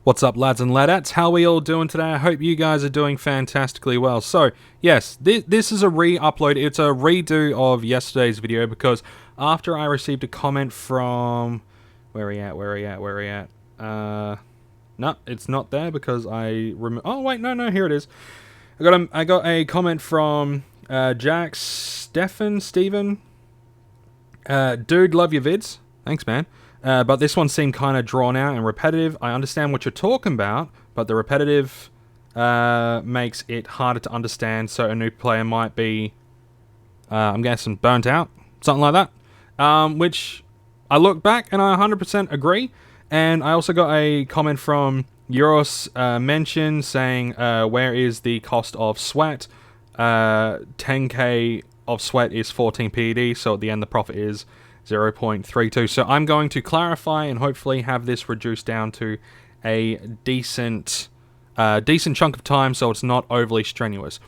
What's up, lads and ladettes? How are we all doing today? I hope you guys are doing fantastically well. So, yes, this is a re-upload. It's a redo of yesterday's video because after I received a comment from... Where are we at? No, it's not there because I... Oh, wait, no, here it is. I got a comment from Jack, Steven. Dude, love your vids. Thanks, man. But this one seemed kind of drawn out and repetitive. I understand what you're talking about, but the repetitive makes it harder to understand, so a new player might be, I'm guessing, burnt out, something like that. Which I look back and I 100% agree. And I also got a comment from Euros mention saying, where is the cost of sweat? 10k of sweat is 14 PED, so at the end the profit is 0.32. So I'm going to clarify and hopefully have this reduced down to a decent chunk of time so it's not overly strenuous.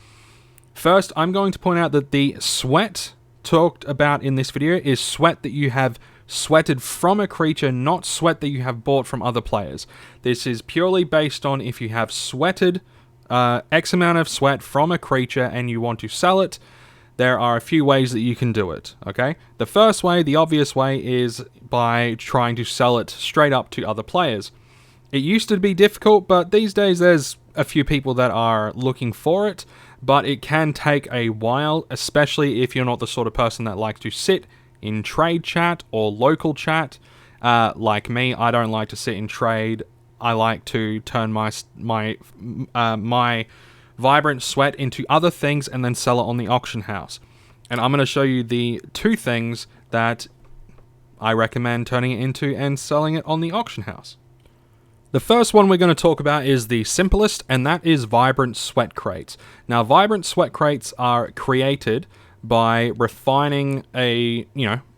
First, I'm going to point out that the sweat talked about in this video is sweat that you have sweated from a creature, not sweat that you have bought from other players. This is purely based on if you have sweated X amount of sweat from a creature and you want to sell it. There are a few ways that you can do it, okay? The first way, the obvious way, is by trying to sell it straight up to other players. It used to be difficult, but these days there's a few people that are looking for it, but it can take a while, especially if you're not the sort of person that likes to sit in trade chat or local chat. Like me, I don't like to sit in trade. I like to turn my vibrant sweat into other things and then sell it on the auction house. And I'm going to show you the two things that I recommend turning it into and selling it on the auction house. The first one we're going to talk about is the simplest, and that is vibrant sweat crates. Now, vibrant sweat crates are created by refining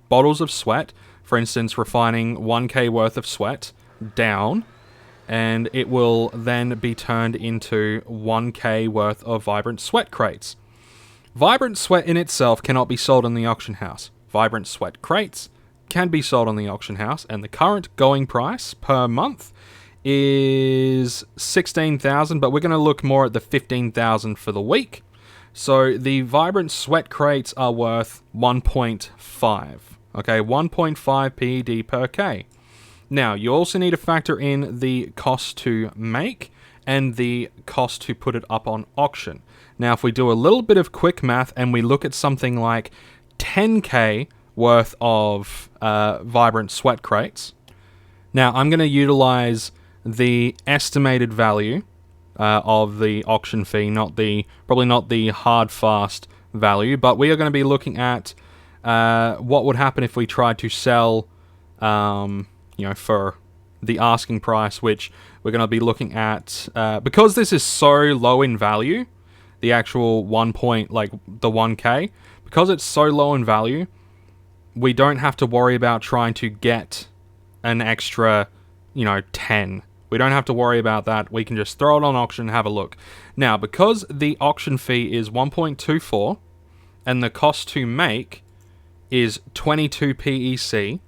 bottles of sweat. For instance, refining 1k worth of sweat down, and it will then be turned into 1k worth of vibrant sweat crates. Vibrant sweat in itself cannot be sold on the auction house. Vibrant sweat crates can be sold on the auction house, and the current going price per month is 16,000, but we're going to look more at the 15,000 for the week. So the vibrant sweat crates are worth 1.5. Okay, 1.5 PED per K. Now, you also need to factor in the cost to make and the cost to put it up on auction. Now, if we do a little bit of quick math and we look at something like 10k worth of vibrant sweat crates. Now, I'm going to utilize the estimated value of the auction fee, probably not the hard fast value, but we are going to be looking at what would happen if we tried to sell for the asking price, which we're going to be looking at, because this is so low in value, the actual the 1k, because it's so low in value, we don't have to worry about trying to get an extra, 10. We don't have to worry about that. We can just throw it on auction and have a look. Now, because the auction fee is 1.24 and the cost to make is 22 PEC,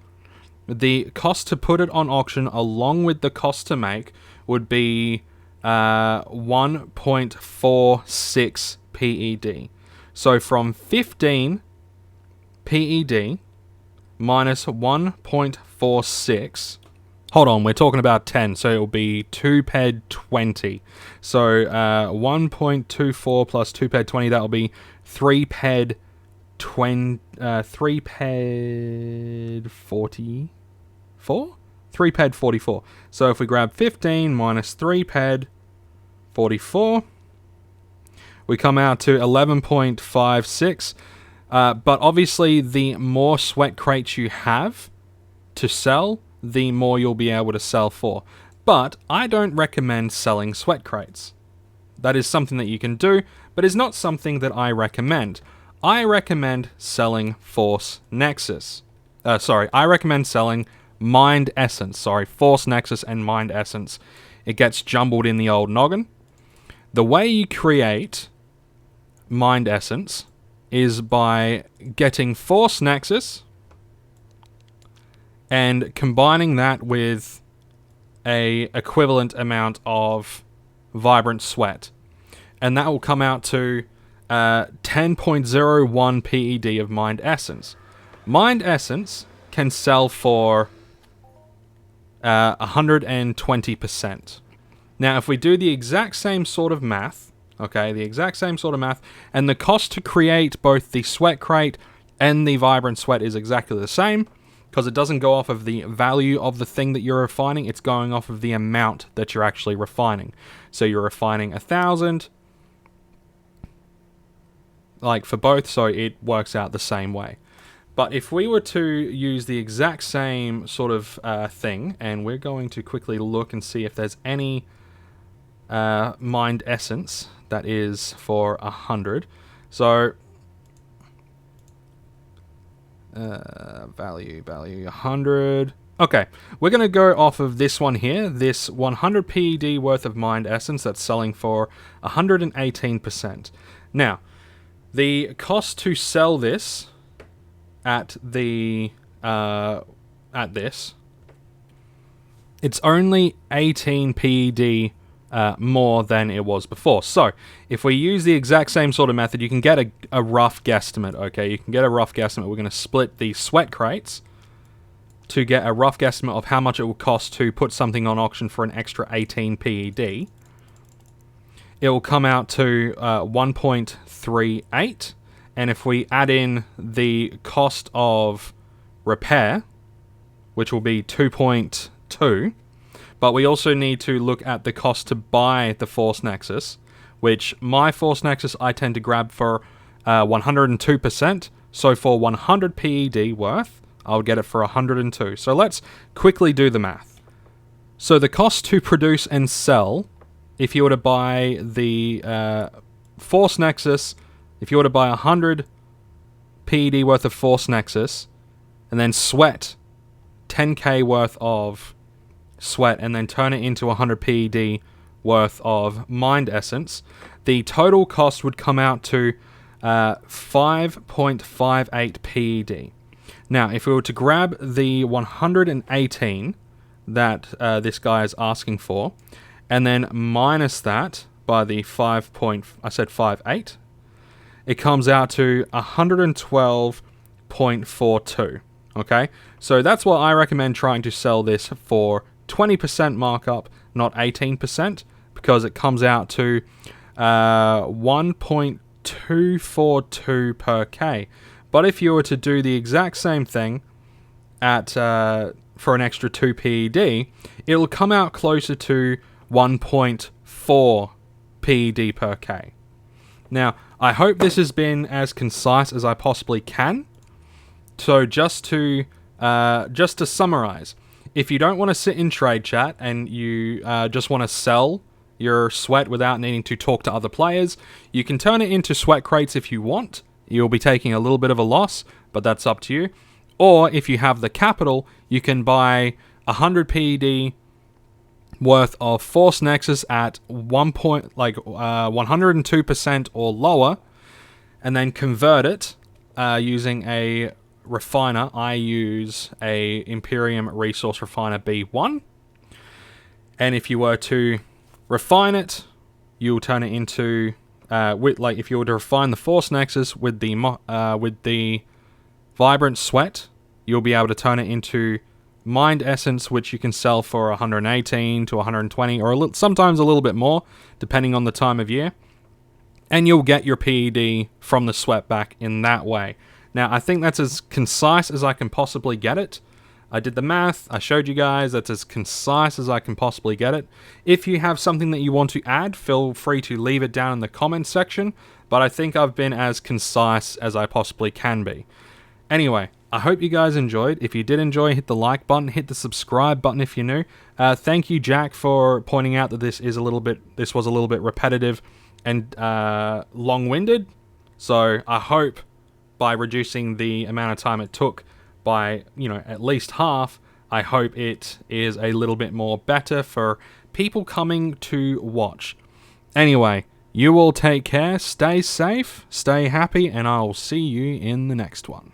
the cost to put it on auction along with the cost to make would be 1.46 PED. So from 15 PED minus 1.46, hold on, we're talking about 10, so it'll be 2 PED 20. So 1.24 plus 2 PED 20, that'll be 3 PED 20, 3 PED 44? 3 PED 44. So if we grab 15 minus 3 PED 44, we come out to 11.56. But obviously, the more sweat crates you have to sell, the more you'll be able to sell for. But I don't recommend selling sweat crates. That is something that you can do, but is not something that I recommend. I recommend selling Force Nexus. I recommend selling Mind Essence. Force Nexus and Mind Essence. It gets jumbled in the old noggin. The way you create Mind Essence is by getting Force Nexus and combining that with a equivalent amount of vibrant sweat. And that will come out to 10.01 PED of Mind Essence. Mind Essence can sell for 120%. Now, if we do the exact same sort of math, okay, and the cost to create both the sweat crate and the vibrant sweat is exactly the same, because it doesn't go off of the value of the thing that you're refining, it's going off of the amount that you're actually refining. So you're refining 1,000, like for both, so it works out the same way. But if we were to use the exact same sort of thing, and we're going to quickly look and see if there's any Mind Essence that is for 100. So value 100. Okay, we're going to go off of this one here, this 100 PED worth of Mind Essence that's selling for 118%. Now, the cost to sell this at the it's only 18 PED more than it was before. So if we use the exact same sort of method, you can get a rough guesstimate. Okay, you can get a rough guesstimate. We're going to split the sweat crates to get a rough guesstimate of how much it will cost to put something on auction for an extra 18 PED. It will come out to 1.38, and if we add in the cost of repair, which will be 2.2, but we also need to look at the cost to buy the Force Nexus, which my Force Nexus I tend to grab for 102%, so for 100 PED worth, I'll get it for 102. So let's quickly do the math. So the cost to produce and sell, if you were to buy the Force Nexus, if you were to buy 100 PED worth of Force Nexus, and then sweat 10k worth of sweat, and then turn it into 100 PED worth of Mind Essence, the total cost would come out to 5.58 PED. Now, if we were to grab the 118 that this guy is asking for, and then minus that by the 5.58, it comes out to 112.42. Okay, so that's what I recommend trying to sell this for. 20% markup, not 18%, because it comes out to 1.242 per K. But if you were to do the exact same thing at for an extra 2 PED, it will come out closer to 1.4 PED per K. Now, I hope this has been as concise as I possibly can. So just to summarize, if you don't want to sit in trade chat and you just want to sell your sweat without needing to talk to other players, you can turn it into sweat crates if you want. You'll be taking a little bit of a loss, but that's up to you. Or if you have the capital, you can buy 100 PED worth of Force Nexus at 102% or lower, and then convert it using a refiner. I use a Imperium Resource Refiner B1, and if you were to refine it, you'll turn it into if you were to refine the Force Nexus with the Vibrant Sweat, you'll be able to turn it into Mind Essence, which you can sell for 118 to 120, or sometimes a little bit more, depending on the time of year. And you'll get your PED from the sweat back in that way. Now, I think that's as concise as I can possibly get it. I did the math, I showed you guys, that's as concise as I can possibly get it. If you have something that you want to add, feel free to leave it down in the comments section, but I think I've been as concise as I possibly can be. Anyway, I hope you guys enjoyed. If you did enjoy, hit the like button, hit the subscribe button if you're new. Thank you, Jack, for pointing out that this was a little bit repetitive and long-winded. So I hope by reducing the amount of time it took by, at least half, I hope it is a little bit more better for people coming to watch. Anyway, you all take care, stay safe, stay happy, and I'll see you in the next one.